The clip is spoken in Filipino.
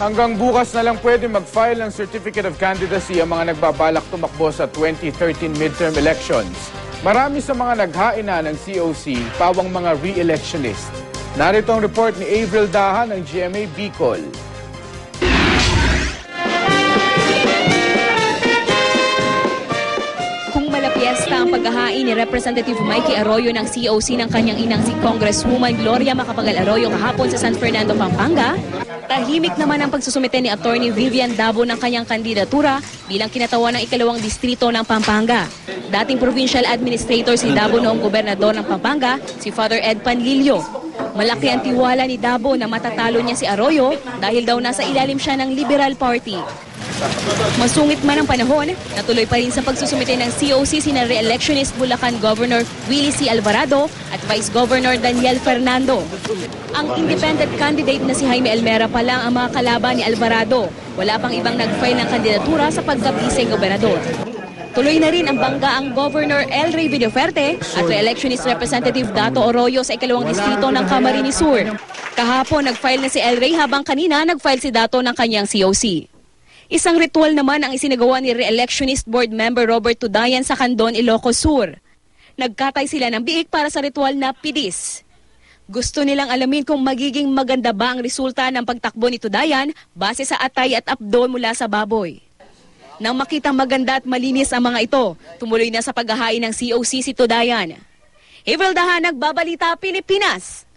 Hanggang bukas na lang pwede mag-file ng Certificate of Candidacy ang mga nagbabalak tumakbo sa 2013 midterm elections. Marami sa mga naghain na ng COC, pawang mga re-electionist. Narito ang report ni Avril Daha ng GMA Bicol. Malapiesta ang paghahain ni Representative Mikey Arroyo ng COC ng kanyang inang si Congresswoman Gloria Macapagal Arroyo kahapon sa San Fernando, Pampanga. Tahimik naman ang pagsusumite ni Attorney Vivian Dabo ng kanyang kandidatura bilang kinatawan ng ikalawang distrito ng Pampanga. Dating provincial administrator si Dabo noong gobernador ng Pampanga, si Father Ed Panlilio. Malaki ang tiwala ni Dabo na matatalo niya si Arroyo dahil daw nasa ilalim siya ng Liberal Party. Masungit man ang panahon, natuloy pa rin sa pagsusumite ng COC sina re-electionist Bulacan Governor Willie C. Alvarado at Vice Governor Daniel Fernando. Ang independent candidate na si Jaime Elmera pa lang ang mga kalaban ni Alvarado. Wala pang ibang nag-file ng kandidatura sa pagka-vice-gobernador. Tuloy na rin ang banggaang Governor El Rey Villaferte at re-electionist Representative Dato Arroyo sa ikalawang distrito ng Camarines Sur. Kahapon nag-file na si El Rey habang kanina nag-file si Dato ng kanyang COC. Isang ritual naman ang isinagawa ni re-electionist board member Robert Tudayan sa Candon, Ilocos Sur. Nagkatay sila ng biik para sa ritual na pidis. Gusto nilang alamin kung magiging maganda ba ang resulta ng pagtakbo ni Tudayan base sa atay at apdo mula sa baboy. Nang makitang maganda at malinis ang mga ito, tumuloy na sa paghahain ng COC si Tudayan. Avril Daha, Nagbabalita, Pilipinas.